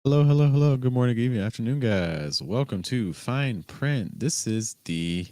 Hello, hello, hello. Good morning, good evening, afternoon, guys. Welcome to Fine Print. This is the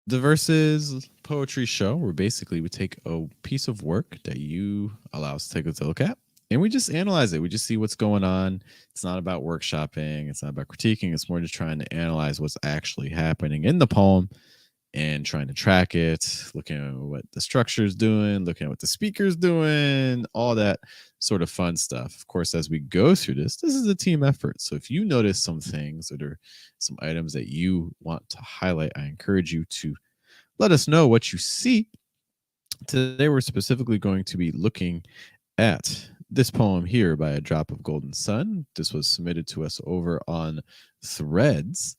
Versus Poetry Show, where basically we take a piece of work that you allow us to take a look at, and we just analyze it. We just see what's going on. It's not about workshopping. It's not about critiquing. It's more just trying to analyze what's actually happening in the poem and trying to track it, looking at what the structure is doing, looking at what the speaker's doing, all that sort of fun stuff. Of course, as we go through this is a team effort. So if you notice some things that are some items that you want to highlight, I encourage you to let us know what you see. Today, we're specifically going to be looking at this poem here by A Drop of Golden Sun. This was submitted to us over on Threads,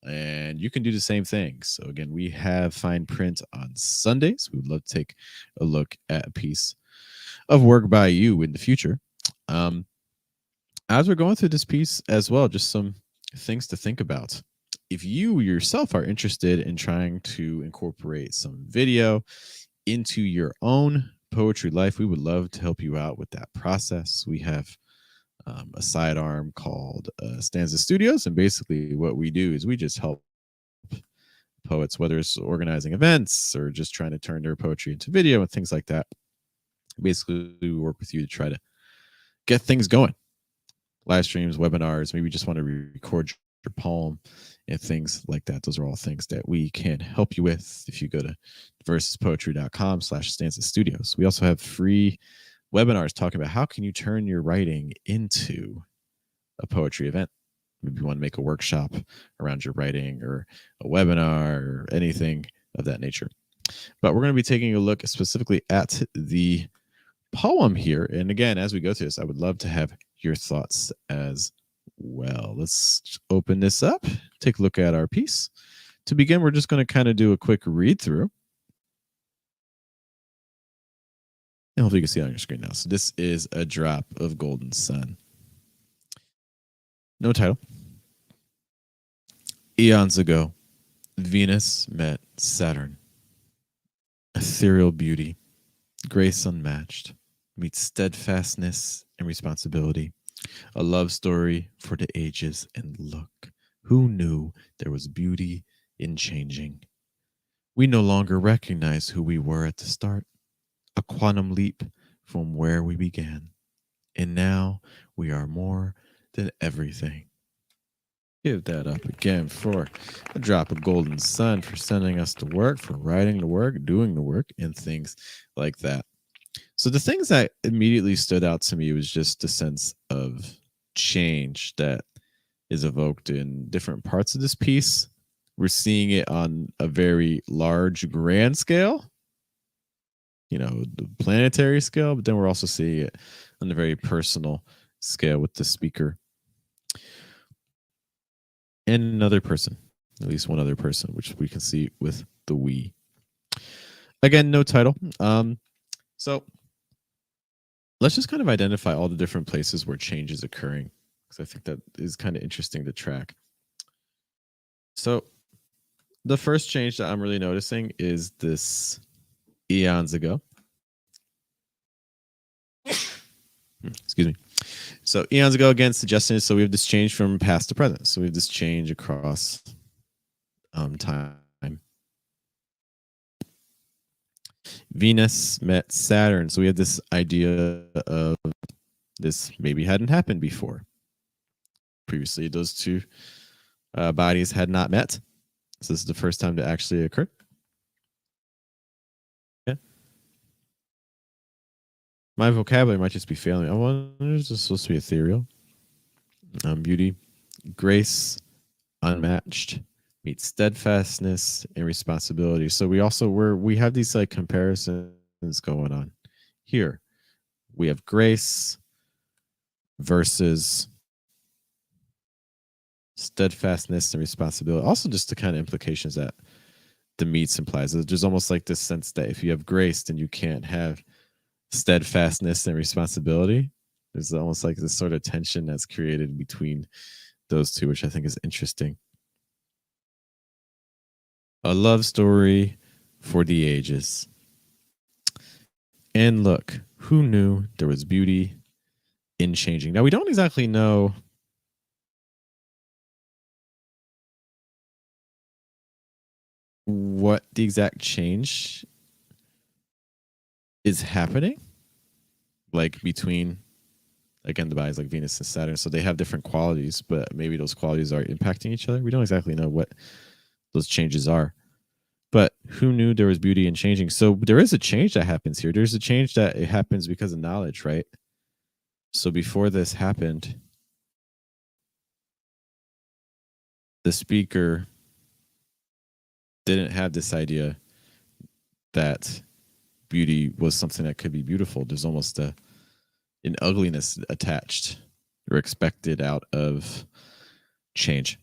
and you can do the same thing. So again, we have fine print on Sundays. We would love to take a look at a piece of work by you in the future. Um, as we're going through this piece as well, just some things to think about. If you yourself are interested in trying to incorporate some video into your own poetry life, we would love to help you out with that process. We have a sidearm called Stanza Studios, and basically what we do is we just help poets, whether it's organizing events or just trying to turn their poetry into video and things like that. Basically, we work with you to try to get things going. Live streams, webinars, maybe you just want to record your poem and things like that. Those are all things that we can help you with if you go to versuspoetry.com/stanza studios. We also have free webinars talking about how can you turn your writing into a poetry event. Maybe you want to make a workshop around your writing or a webinar or anything of that nature. But we're going to be taking a look specifically at the poem here. And again, as we go through this, I would love to have your thoughts as well. Let's open this up, take a look at our piece. To begin, we're just going to kind of do a quick read through. And hopefully you can see it on your screen now. So this is A Drop of Golden Sun. No title. Eons ago, Venus met Saturn. Ethereal beauty, grace unmatched, meets steadfastness and responsibility. A love story for the ages, and look, who knew there was beauty in changing? We no longer recognize who we were at the start, a quantum leap from where we began. And now we are more than everything. Give that up again for A Drop of Golden Sun, for sending us to work, for writing the work, doing the work, and things like that. So the things that immediately stood out to me was just the sense of change that is evoked in different parts of this piece. We're seeing it on a very large, grand scale, the planetary scale, but then we're also seeing it on a very personal scale with the speaker and another person, at least one other person, which we can see with the we. Again, no title. So let's just kind of identify all the different places where change is occurring, because I think that is kind of interesting to track. So the first change that I'm really noticing is this eons ago. Excuse me. So eons ago, again, suggesting, so we have this change from past to present. So we have this change across time. Venus met Saturn. So we had this idea of this maybe hadn't happened before. Previously, those two bodies had not met. So this is the first time to actually occur. Yeah. My vocabulary might just be failing. I wonder, is this supposed to be ethereal? Beauty, grace, unmatched, meets steadfastness and responsibility. So we have these like comparisons going on here. We have grace versus steadfastness and responsibility. Also, just the kind of implications that the meets implies. There's almost like this sense that if you have grace, then you can't have steadfastness and responsibility. There's almost like this sort of tension that's created between those two, which I think is interesting. A love story for the ages. And look, who knew there was beauty in changing. Now we don't exactly know what the exact change is happening, like between, again, the bodies like Venus and Saturn. So they have different qualities, but maybe those qualities are impacting each other. We don't exactly know what those changes are. But who knew there was beauty in changing? So there is a change that happens here. There's a change that it happens because of knowledge, right? So before this happened, the speaker didn't have this idea that beauty was something that could be beautiful. There's almost an ugliness attached or expected out of change.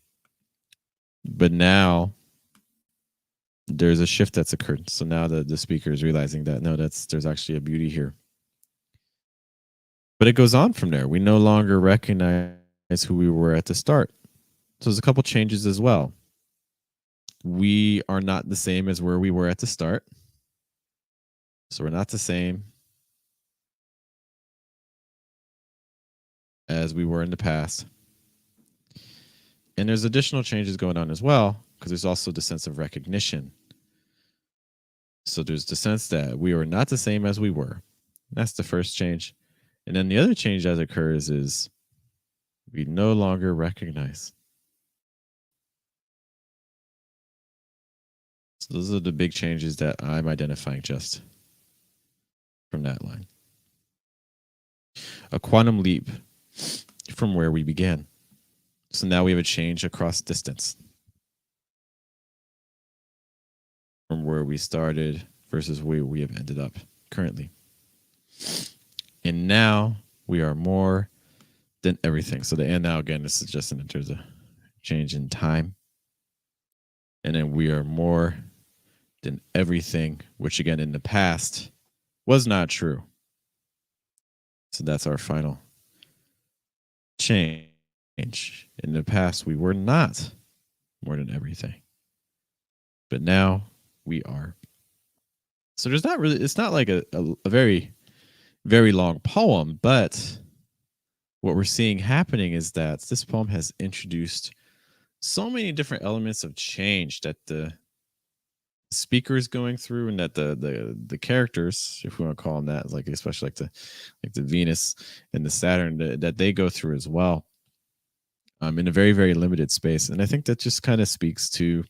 But now there's a shift that's occurred. So now the speaker is realizing that no, there's actually a beauty here. But it goes on from there. We no longer recognize who we were at the start. So there's a couple changes as well. We are not the same as where we were at the start. So we're not the same as we were in the past. And there's additional changes going on as well, because there's also the sense of recognition. So there's the sense that we are not the same as we were. That's the first change. And then the other change that occurs is we no longer recognize. So those are the big changes that I'm identifying just from that line. A quantum leap from where we began. So now we have a change across distance from where we started versus where we have ended up currently. And now we are more than everything. So the and now, again, this is just in terms of change in time. And then we are more than everything, which again in the past was not true. So that's our final change. In the past, we were not more than everything. But now we are. So there's not really, it's not like a very, very long poem, but what we're seeing happening is that this poem has introduced so many different elements of change that the speaker is going through, and that the characters, if we want to call them that, like especially like the Venus and the Saturn, that they go through as well, in a very, very limited space. And I think that just kind of speaks to,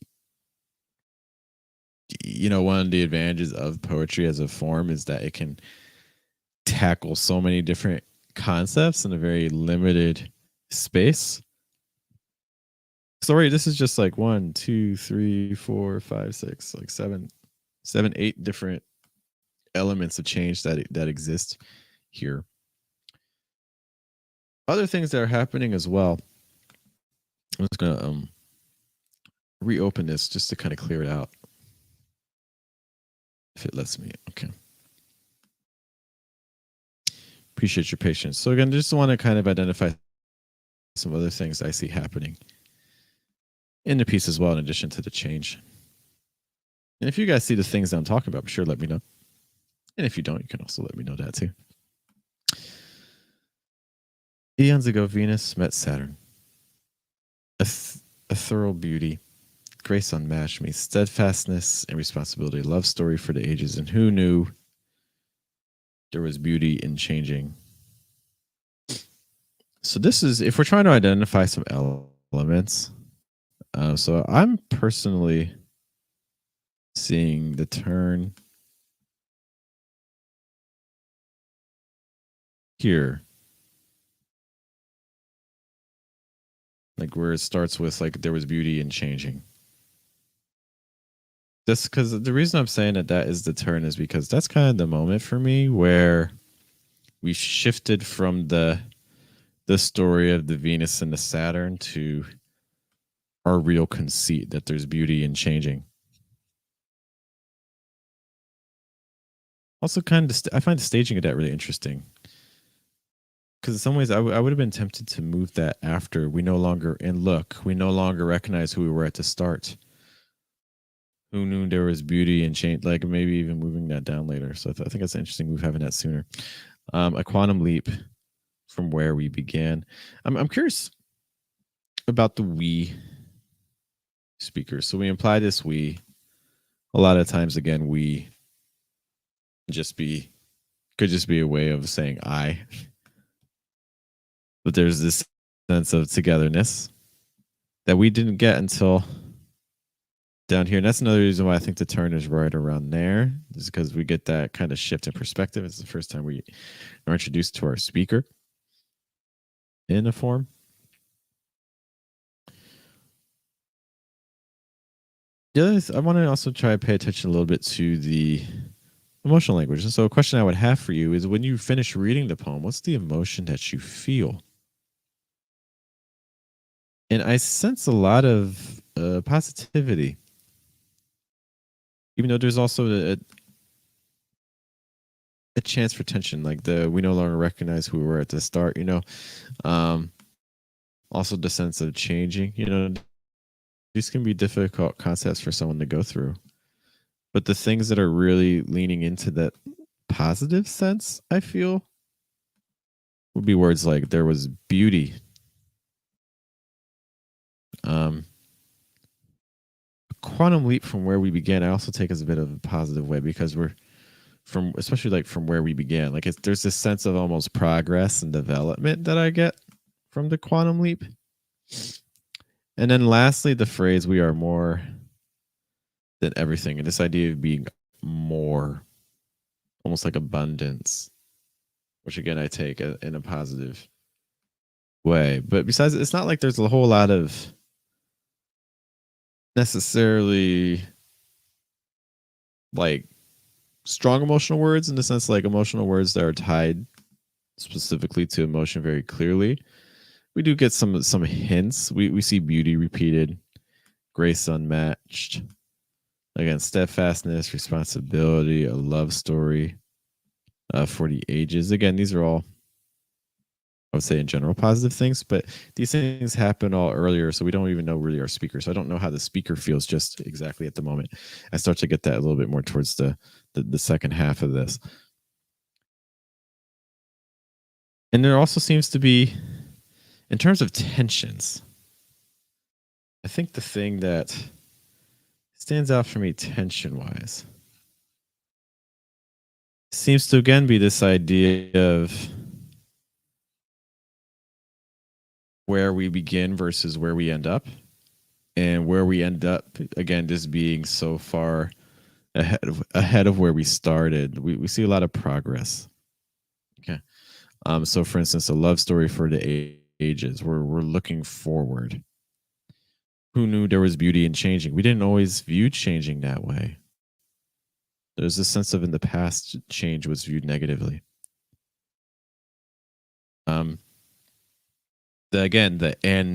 one of the advantages of poetry as a form is that it can tackle so many different concepts in a very limited space. Sorry, this is just like 1, 2, 3, 4, 5, 6, like 7, 8 different elements of change that exist here. Other things that are happening as well. I'm just gonna reopen this just to kind of clear it out, if it lets me. Okay. Appreciate your patience. So again, just want to kind of identify some other things I see happening in the piece as well, in addition to the change. And if you guys see the things that I'm talking about, be sure to let me know. And if you don't, you can also let me know that too. Eons ago, Venus met Saturn. A thorough beauty, grace unmatched meets steadfastness and responsibility. Love story for the ages. And who knew there was beauty in changing? So this is, if we're trying to identify some elements. So I'm personally seeing the turn here, like where it starts with like there was beauty in changing. That's because the reason I'm saying that is the turn is because that's kind of the moment for me where we shifted from the story of the Venus and the Saturn to our real conceit that there's beauty in changing. Also, kind of, I find the staging of that really interesting, because in some ways I would have been tempted to move that after we no longer recognize who we were at the start. Who knew there was beauty in change? Like maybe even moving that down later. So I think that's an interesting move, having that sooner. A quantum leap from where we began. I'm curious about the we speakers. So we imply this we. A lot of times, again, we just be could just be a way of saying I, but there's this sense of togetherness that we didn't get until down here. And that's another reason why I think the turn is right around there, is because we get that kind of shift in perspective. It's the first time we are introduced to our speaker in a form. The other I want to also try to pay attention a little bit to the emotional language. And so a question I would have for you is, when you finish reading the poem, what's the emotion that you feel? And I sense a lot of positivity, even though there's also a chance for tension, like we no longer recognize who we were at the start, um, also the sense of changing, these can be difficult concepts for someone to go through, but the things that are really leaning into that positive sense, I feel, would be words like there was beauty, quantum leap from where we began. I also take as a bit of a positive way, because we're especially like from where we began, like there's this sense of almost progress and development that I get from the quantum leap. And then lastly, the phrase we are more than everything, and this idea of being more, almost like abundance, which again I take in a positive way. But besides, it's not like there's a whole lot of necessarily like strong emotional words, in the sense like emotional words that are tied specifically to emotion very clearly. We do get some hints. We see beauty repeated, grace unmatched, again steadfastness, responsibility, a love story, for the ages. Again, these are all, I would say, in general, positive things, but these things happen all earlier, so we don't even know really our speaker. So I don't know how the speaker feels just exactly at the moment. I start to get that a little bit more towards the second half of this. And there also seems to be, in terms of tensions, I think the thing that stands out for me tension wise seems to again be this idea of where we begin versus where we end up, and where we end up again just being so far ahead of where we started. We see a lot of progress. Okay. So for instance, a love story for the ages, where we're looking forward. Who knew there was beauty in changing? We didn't always view changing that way. There's a sense of, in the past, change was viewed negatively. And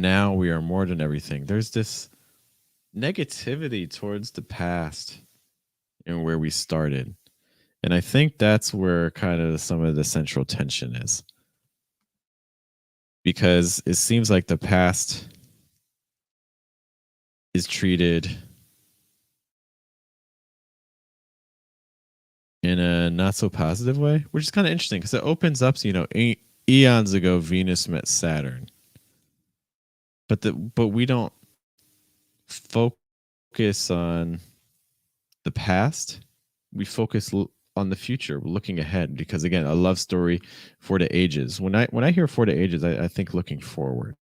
now we are more than everything. There's this negativity towards the past and where we started. And I think that's where kind of some of the central tension is. Because it seems like the past is treated in a not so positive way, which is kind of interesting, because it opens up, eons ago, Venus met Saturn. But we don't focus on the past. We focus on the future. We're looking ahead, because again, a love story for the ages. When I hear for the ages, I think looking forward.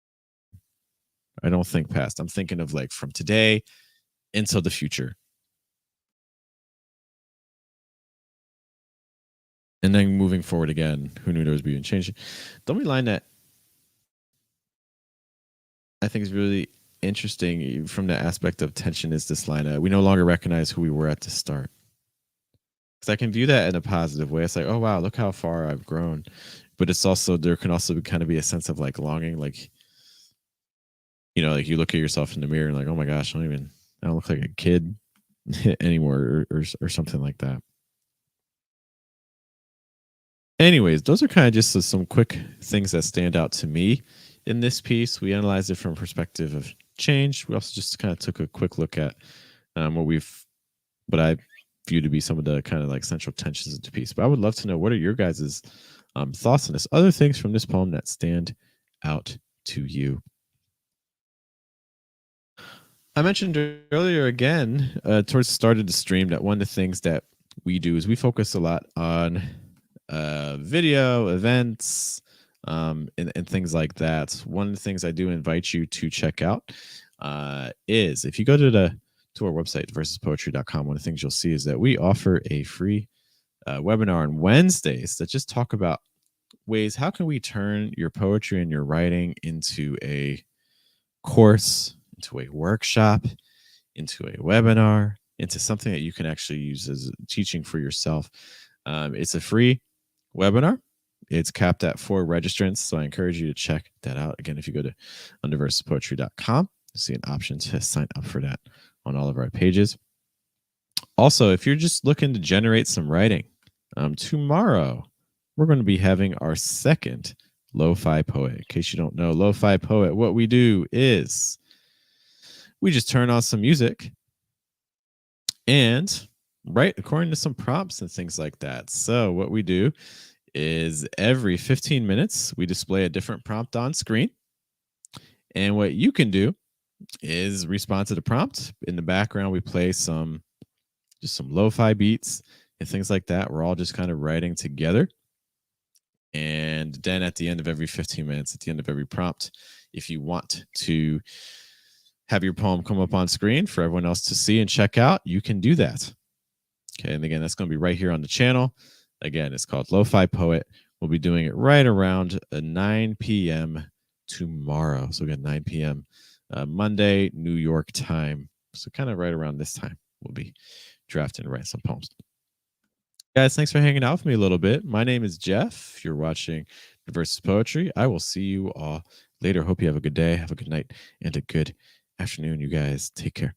I don't think past. I'm thinking of like from today into the future. And then moving forward again, who knew there was beauty in changing? The only line that I think is really interesting from the aspect of tension is this line: we no longer recognize who we were at the start. Because I can view that in a positive way. It's like, oh wow, look how far I've grown. But it's also, there can also kind of be a sense of like longing, like, like you look at yourself in the mirror and like, oh my gosh, I don't look like a kid anymore, or something like that. Anyways, those are kind of just some quick things that stand out to me in this piece. We analyzed it from a perspective of change. We also just kind of took a quick look at what I view to be some of the kind of like central tensions of the piece. But I would love to know, what are your guys' thoughts on this, other things from this poem that stand out to you. I mentioned earlier again, towards the start of the stream, that one of the things that we do is we focus a lot on video events, and things like that. One of the things I do invite you to check out is if you go to our website versuspoetry.com, one of the things you'll see is that we offer a free webinar on Wednesdays that just talk about ways how can we turn your poetry and your writing into a course, into a workshop, into a webinar, into something that you can actually use as teaching for yourself. It's a free webinar. It's capped at 4 registrants, so I encourage you to check that out. Again, if you go to underversuspoetry.com, you'll see an option to sign up for that on all of our pages. Also, if you're just looking to generate some writing, tomorrow we're going to be having our second Lo-Fi Poet. In case you don't know, Lo-Fi Poet, what we do is we just turn on some music and write according to some prompts and things like that. So what we do is every 15 minutes, we display a different prompt on screen. And what you can do is respond to the prompt. In the background, we play some lo-fi beats and things like that. We're all just kind of writing together. And then at the end of every 15 minutes, at the end of every prompt, if you want to have your poem come up on screen for everyone else to see and check out, you can do that. Okay, and again, that's going to be right here on the channel. Again, it's called Lo-Fi Poet. We'll be doing it right around 9 p.m. tomorrow. So again, 9 p.m. Monday, New York time. So kind of right around this time, we'll be drafting and writing some poems. Guys, thanks for hanging out with me a little bit. My name is Jeff. You're watching Versus Poetry. I will see you all later. Hope you have a good day, have a good night, and a good afternoon. You guys take care.